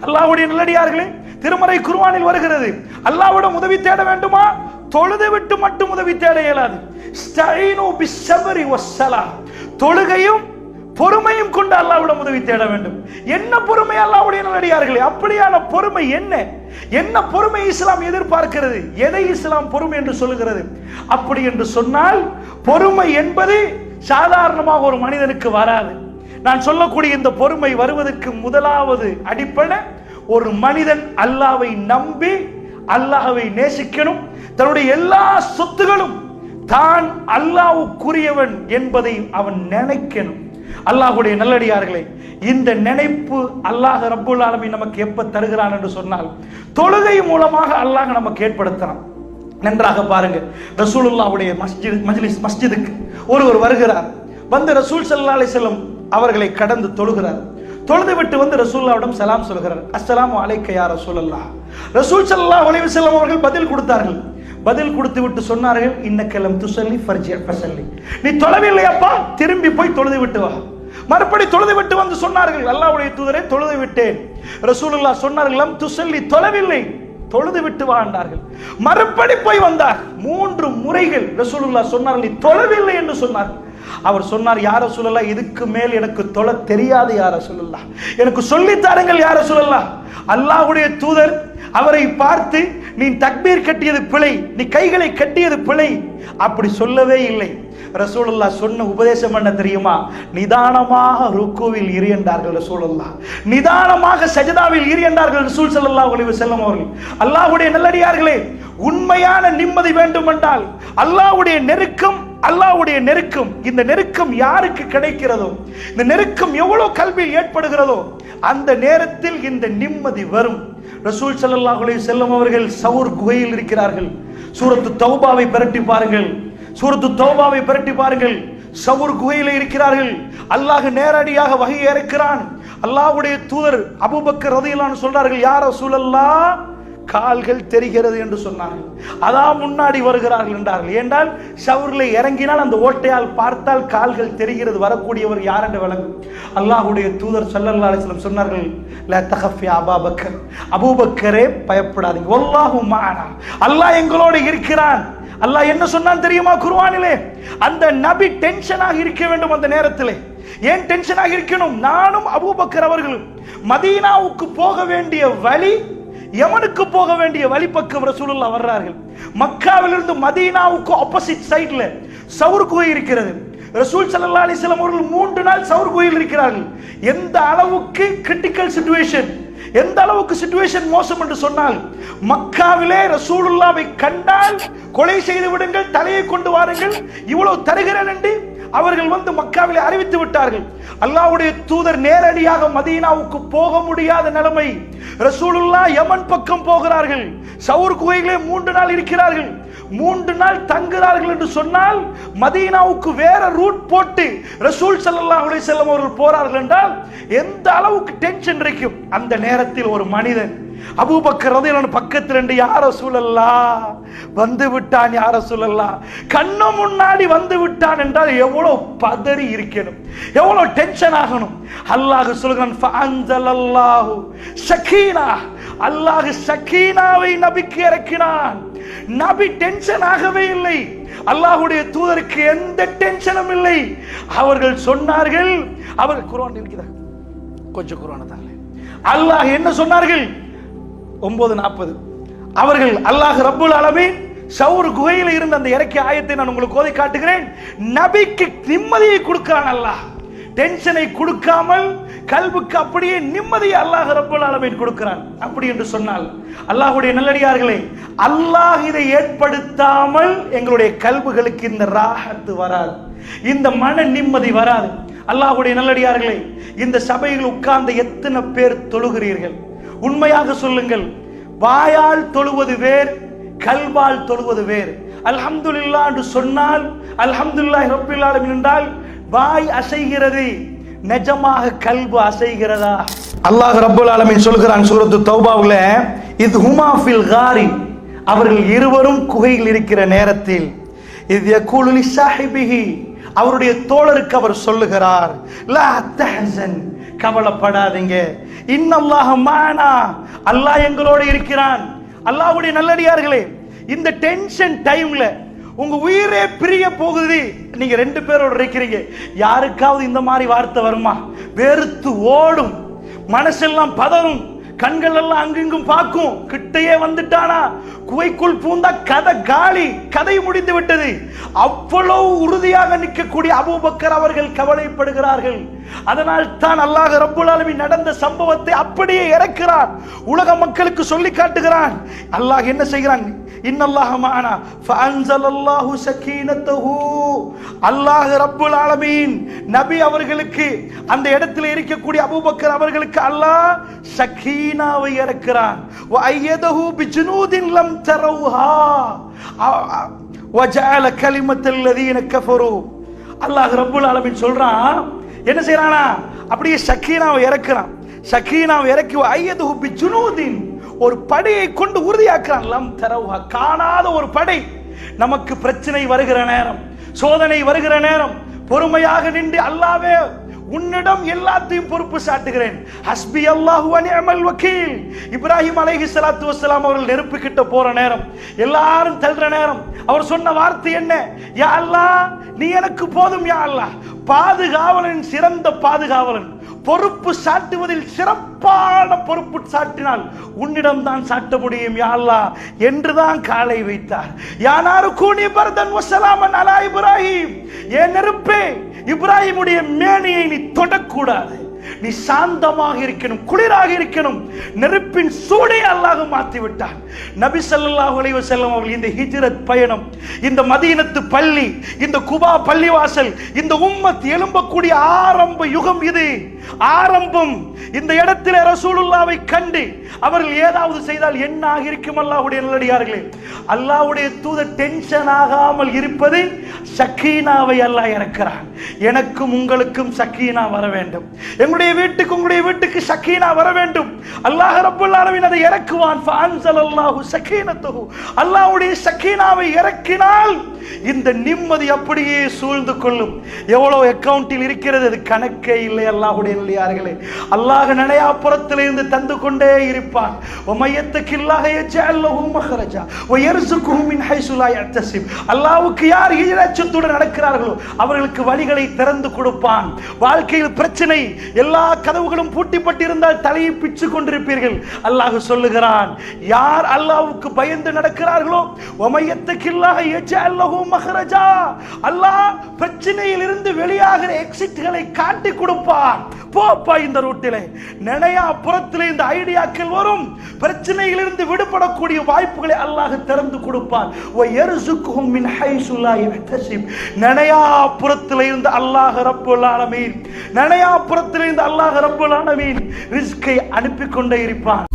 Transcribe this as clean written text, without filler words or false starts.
அல்லாஹ்வுடைய நல்லடியார்களே, திருமறை குர்ஆனில் வருகிறது, அல்லாஹ்விடம் உதவி தேட வேண்டுமா? தொழுது விட்டு மட்டும் உதவி தேட இயலாது. ஸ்தஈனு பிஸ்ஸப்ரி வஸ்ஸலாஹ், தொழுகையும் பொறுமையும் கொண்டு அல்லாஹ்விடம் உதவி தேட வேண்டும். என்ன பொறுமை அல்லாஹ்வுடைய நல்லடியார்களே? அப்படியான பொறுமை என்ன? என்ன பொறுமை இஸ்லாம் எதிர்பார்க்கிறது? எதை இஸ்லாம் பொறுமை என்று சொல்லுகிறது? அப்படி என்று சொன்னால், பொறுமை என்பது சாதாரணமாக ஒரு மனிதனுக்கு வராது. நான் சொல்லக்கூடிய இந்த பொறுமை வருவதற்கு முதலாவது அடிப்படை, ஒரு மனிதன் அல்லாஹ்வை நம்பி அல்லாஹ்வை நேசிக்கணும். தன்னுடைய எல்லா சொத்துகளும் தான் அல்லாஹ்வுக்குரியவன் என்பதை அவன் நினைக்கணும். அல்லாஹ்வுடைய நல்லடியார்களே, இந்த நினைப்பு அல்லாஹ் ரப்புல் ஆலமீன் நமக்கு எப்ப தருகிறான் என்று சொன்னால், தொழுகை மூலமாக அல்லாஹ் நமக்கு ஏற்படுத்தலாம். நன்றாக பாருங்க, ரசூலுல்லாஹ்வுடைய மஸ்ஜிதுக்கு ஒருவர் வருகிறார். வந்து ரசூல் ஸல்லல்லாஹு அலைஹி வஸல்லம் அவர்களை கடந்து தொழுகிறார். தொழுது விட்டு வந்து ரசூலுல்லாஹ்விடம் சலாம் சொல்கிறார். அஸ்ஸலாமு அலைக்க யா ரசூலல்லாஹ். ரசூல் ஸல்லல்லாஹு அலைஹி வஸல்லம் அவர்கள் பதில் கொடுத்தார்கள். பதில் கொடுத்து விட்டு சொன்னார்கள், இன்னக்கலம் துஸல்லி ஃபர்ஜி ஃபஸல்லி, நீ தொழவில்லையப்பா, திரும்பி போய் தொழுது விட்டு வா. மறுபடி தொழுது விட்டு வந்து சொன்னார்கள், அல்லாஹ்வுடைய தூதரே தொழுது விட்டேன். ரசூலுல்லாஹ் சொன்னார்கள், லம் துஸல்லி, தொழவில்லை, தொழுது விட்டு வா என்றார்கள். மறுபடி போய் வந்தார். 3 முறைகள் ரசூலுல்லாஹ் சொன்னார்கள், நீ தொழவில்லை என்று சொன்னார். அவர் சொன்னார், யா ரசூலல்லாஹ், இதுக்கு மேல் எனக்கு தொழ தெரியாது யா ரசூலல்லாஹ், எனக்கு சொல்லி தாருங்கள் யா ரசூலல்லாஹ். அல்லாஹ்வுடைய தூதர் அவரை பார்த்து, நீ தக்பீர் கட்டியது பிழை, நீ கைகளை கட்டியது பிழை, அப்படி சொல்லவே இல்லை. ரசூலுல்லாஹ் சொன்ன உபதேசம் என்ன தெரியுமா? நிதானமாக ருக்குவில் இரு என்றார்கள் ரசூலுல்லாஹ். நிதானமாக சஜதாவில் இரு என்றார்கள் ரசூல் ஸல்லல்லாஹு அலைஹி வஸல்லம் அவர்கள். அல்லாஹ்வுடைய நல்லடியார்களே, உண்மையான நிம்மதி வேண்டுமென்றால் அல்லாஹ்வுடைய நெருக்கம், அல்லாஹ்வுடைய நெருக்கம், இந்த நெருக்கம் யாருக்கு கிடைக்கிறதோ, இந்த நெருக்கம் எவ்வளவு கல்வியில் ஏற்படுகிறதோ, அந்த நேரத்தில் இந்த நிம்மதி வரும். ரசூல் ஸல்லல்லாஹு அலைஹி வஸல்லம் அவர்கள் சவுர் குகையில் இருக்கிறார்கள். சூரத்து தௌபாவை பிரட்டி பாருங்கள், சூரத்து தௌபாவை பிரட்டி பாருங்கள். சவுர் குகையில இருக்கிறார்கள். அல்லாஹ் நேரடியாக வஹி இறக்கிறான். அல்லாஹ்வுடைய தூதர் அபூபக்கர் ரலியல்லாஹு அன்ஹு சொல்றார்கள், யா ரசூலல்லாஹ், கால்கள் தெரிகிறது என்று சொன்னார்கள். அதான் முன்னாடி வருகிறார்கள் என்றார்கள். ஏண்டால் ஷவர்ல இறங்கினால் அந்த ஓட்டையால் பார்த்தால் கால்கள் தெரிகிறது, வரக்கூடியவர் யார் என்று விளங்கும். அல்லாஹ்வுடைய தூதர் ஸல்லல்லாஹு அலைஹி வஸல்லம் சொன்னார்கள், லா தகஃப் யா அபூபக்கர், அபூபக்கரே பயப்படாதீங்க, வல்லாஹு மஅனா, அல்லாஹ் எங்களோடு இருக்கிறான். அல்லாஹ் என்ன சொன்னான் தெரியுமா குர்ஆனிலே? அந்த நபி டென்ஷனாக இருக்க வேண்டும். அந்த நேரத்திலே ஏன் டென்ஷனாக இருக்கணும்? நானும் அபூபக்கர் அவர்களும் மதீனாவுக்கு போக வேண்டிய வழி, யமனுக்கு போக வேண்டிய வழி பக்கம் ரசூலுல்லாஹ் வர்றார்கள். மக்காவிலிருந்து மதீனாவுக்கு ஆப்போசிட் சைடுல சவுர் குகை இருக்கிறது. ரசூல் ஸல்லல்லாஹு அலைஹி வஸல்லம் அவர்கள் 3 நாள் சவுர் குகையில் இருக்கிறார்கள். எந்த அளவுக்கு கிரிட்டிக்கல் சிச்சுவேஷன், எந்த அளவுக்கு சிச்சுவேஷன் மோசம் என்று சொன்னால், மக்காவிலே ரசூலுல்லாவை கண்டால் கொலை செய்து விடுங்கள், தலையை கொண்டு வாருங்கள், இவ்வளவு தருகிறேன் என்று அவர்கள் வந்து மக்காவிலே அறிவித்து விட்டார்கள். அல்லாஹ்வுடைய தூதர் நேரடியாக மதீனாவுக்கு போக முடியாத நிலைமை. ரசூலுல்லாஹ் யமன் பக்கம் போகிறார்கள். சவுர் குகையிலே 3 நாள் இருக்கிறார்கள். 3 நாள் தங்குகிறார்கள் என்று சொன்னால், மதீனாவுக்கு வேற ரூட் போட்டு ரசூல் ஸல்லல்லாஹு அலைஹி வஸல்லம் அவர்கள் போறார்கள் என்றால் எந்த அளவுக்கு டென்ஷன் இருக்கும். அந்த நேரத்தில் ஒரு மனிதன் அபூபக்கர் ரலியல்லாஹு அன்ஹு பக்கத்தில் இருந்து, யா ரசூலல்லாஹ், வந்து விட்டான் யா ரசூலல்லாஹ், கண்ணு முன்னாடி வந்து விட்டான் என்றால் எவ்வளவு பதறி இருக்கணும், எவ்வளவு டென்ஷன் ஆகணும். அல்லாஹ் சொல்கிறான், ஃபஅன்ஸலல்லாஹு ஸகீனா, அல்லாஹ் ஸகீனாவை நபிக்கு இறக்கினான். நபி டென்ஷன் ஆகவே இல்லை. அல்லாஹ்வுடைய தூதருக்கு எந்த டென்ஷனும் இல்லை. அவர்கள் சொன்னார்கள், அவர் குர்ஆன் இருக்கிறார், கொஞ்சம் குர்ஆன் தான். அல்லாஹ் என்ன சொன்னார்கள்? 9:40 அவர்கள், அல்லாஹ் ரப்புல் ஆலமீன் சவுர் குகையில் இருந்த அந்த இறக்கிய ஆயத்தை நான் உங்களுக்கு ஓதி காட்டுகிறேன். நபிக்கு நிம்மதியை கொடுக்கிறான் அல்லாஹ், டென்ஷனை கொடுக்காமல் கல்புக்கு அப்படியே நிம்மதியை அல்லாஹ் ரப்புல் ஆலமீன் கொடுக்கிறான். அப்படி என்று சொன்னால், அல்லாஹ்வுடைய நல்லடியார்களே, அல்லாஹ் இதை ஏற்படுத்தாமல் எங்களுடைய கல்புகளுக்கு இந்த ராஹத் வராது, இந்த மன நிம்மதி வராது. அல்லாஹ்வுடைய நல்லடியார்களே, இந்த சபையில் உட்கார்ந்த எத்தனை பேர் தொழுகிறீர்கள்? உண்மையாக சொல்லுங்கள். வாயால் தொழுவது வேறு, கல்பால் தொழுவது வேறு. அல்ஹம்துலில்லாஹ் என்று சொன்னால், அல்ஹம்துலில்லாஹி ரப்பில் ஆலமீன் என்றால் வாய் அசைகிறது, நிஜமாக கல்பு அசைகிறதா? அல்லாஹ் ரப்புல் ஆலமீன் சொல்கிறான் சூரத்து தௌபாவுல, இது ஹுமா ஃபில் காரி, அவர்கள் இருவரும் குகையில் இருக்கிற நேரத்தில், இது யகூலு லிஸாஹிபிஹி, அவருடைய தோழருக்கு அவர் சொல்லுகிறார், லா தஹ்சன், கவலைப்படாதீங்க, இன்னல்லாஹ மஅனா, அல்லாஹ் எங்களோடு இருக்கிறான். அல்லாஹ்வுடைய நல்லடியார்களே, இந்த டென்ஷன் டைம்ல உங்க உயிரே பிரிய போகுது, நீங்க 2 பேரோட இருக்கிறீங்க. யாருக்காவது இந்த மாதிரி வார்த்தை வருமா? வெறுத்து ஓடும், மனசெல்லாம் பதறும், கண்கள் எல்லாம் அங்கிங்கும் பார்க்கும். கிட்டையே வந்துட்டானா, குகைக்குள் பூந்தா கதை காலி, கதை முடிந்து விட்டது. அவ்வளவு உறுதியாக நிற்கக்கூடிய அபூபக்கர் அவர்கள் கவலைப்படுகிறார்கள். அதனால் தான் அல்லாஹ் ரப்புல் ஆலமீன் நடந்த சம்பவத்தை அப்படியே இறக்கிறான், உலக மக்களுக்கு சொல்லி காட்டுகிறான். அல்லாஹ் என்ன செய்கிறான்? இன்னல்லாஹ மஅனா ஃபஅன்ஸலல்லாஹு ஸகீனத்தஹு. அல்லாஹ் ரப்புல் ஆலமீன் நபி அவர்களுக்கு, அந்த இடத்தில் இருக்கக்கூடிய அபூபக்கர் அவர்களுக்கு அல்லாஹ் ஸகீனாவை இறக்கிறான். வ அய்யதஹு பிஜுனூதின் லம் தரவுஹா வஜஅல கலிமத்தல் லதீன கஃபரு. அல்லாஹ் ரப்புல் ஆலமீன் சொல்றான், என்ன செய்யறானா, அப்படியே ஸகீனாவை இறக்குறான். ஸகீனாவை இறக்கி அய்யதஹு பிஜுனூதின், ஒரு படையை கொண்டு உறுதியாக்குறான். லம் தரவுஹா, காணாத ஒரு படை. நமக்கு பிரச்சனை வருகிற நேரம், சோதனை வருகிற நேரம் பொறுமையாக நின்று, அல்லாஹ்வே உன்னிடம் எல்லாத்தையும் பொறுப்பு சாட்டுகிறேன். ஹஸ்பி அல்லாஹு வ நிஅமல் வக்கீல். இப்ராஹிம் அலைஹிஸ்ஸலாத்து வஸ்ஸலாம் அவர்கள் நெருப்பு கிட்ட போற நேரம், எல்லாரும் தள்ளுற நேரம், அவர் சொன்ன வார்த்தை என்ன? யா அல்லாஹ், நீ எனக்கு போதும். யா அல்லாஹ், பாதுகாவலன் சிறந்த பாதுகாவலன், பொறுப்பு சாட்டுவதில் சிறப்பான பொறுப்பு சாட்டினால் உன்னிடம் தான் சாட்ட முடியும் யா அல்லாஹ் என்றுதான் காலை வைத்தார். யானாரு கூனி பர்தன் வஸலாமன் அலா இப்ராஹிம். ஏன் நெருப்பே, இப்ராஹிமுடைய மேனியை நீ தொடக்கூடாது, நீ சாந்தமாக இருக்கணும், குளிராக இருக்கணும். நெருப்பின் சூடை அல்லாஹ் மாற்றி விட்டான். நபி ஸல்லல்லாஹு அலைஹி வஸல்லம் அவர்கள் இந்த ஹிஜ்ரத் பயணம், இந்த மதீனத்து பள்ளி, இந்த குபா பள்ளிவாசல், இந்த உம்மத் எழும்பக்கூடிய ஆரம்ப யுகம் இது, ஆரம்பம். இந்த இடத்திலே ரசூலுல்லாவை கண்டு அவர்கள் ஏதாவது செய்தால் என்ன ஆகிருக்கும்? அல்லாஹ்வுடைய நல்லடியார்களே, அல்லாஹ்வுடைய தூதர் டென்ஷன் ஆகாமல் இருப்பது, ஸகீனாவை அல்லாஹ் இறக்கிறான். எனக்கும் உங்களுக்கும் ஸகீனா வர வேண்டும், எங்களுடைய வீட்டுக்கு உங்களுடைய வீட்டுக்கு ஸகீனா வர வேண்டும். அல்லாஹ் ரப்பல் ஆலமீன் அதை இறக்குவான். ஃபஅன்ஸலல்லாஹு ஸகீனத்தஹு. அல்லாஹ்வுடைய ஸகீனாவை இறக்கினால் இந்த நிம்மதி அப்படியே சூழ்ந்து கொள்ளும். எவ்வளவு அக்கவுண்டில் இருக்கிறது, அது கணக்கே இல்லை. அல்லாஹ்வுடைய நல்லடியார்களே, அல்லாஹ் நனையாப்புறத்தில் இருந்து தந்து கொண்டே இருப்பான். வமயத்தகில்லாஹ யஜஅல் லஹு மக்ரஜா வயர்ஸுகுஹு மின் ஹைஸு லா யஹ்தஸிப். அல்லாஹ்வுக்கு யார் ஈரச்சத்துடன் நடக்கிறார்களோ அவர்களுக்கு வழிகளை திறந்து கொடுப்பான். வாழ்க்கையில் பிரச்சனை, எல்லா கதவுகளும் பூட்டிப்பட்டிருந்தால் தலையை பிச்சு கொண்டிருப்பீர்கள். அல்லாஹ் சொல்லுகிறான், யார் அல்லாஹ்வுக்கு பயந்து நடக்கிறார்களோ வமயத்தகில்லாஹ யஜஅல் லஹு மக்ரஜா, அல்லாஹ் பிரச்சனையில் இருந்து வெளியாகிற எக்ஸிட்களை காட்டி கொடுப்பான். போப்பா இந்த ரூட்டிலே, நனையா புறத்திலே இந்த ஐடியாக்கள் வரும். பிரச்சனையில் இருந்து விடுபடக்கூடிய வாய்ப்புகளை அல்லாஹ் திறந்து கொடுப்பான். வயர்ஸுகுஹும் மின் ஹைஸு லா யஹ்தஸிப். நனையா புறத்திலே இருந்து அல்லாஹ் ரப்புல் ஆலமீன், நனையா புறத்திலே இருந்து அல்லாஹ் ரப்புல் ஆலமீன் ரிஸ்கை அனுப்பி கொண்டே இருப்பான்.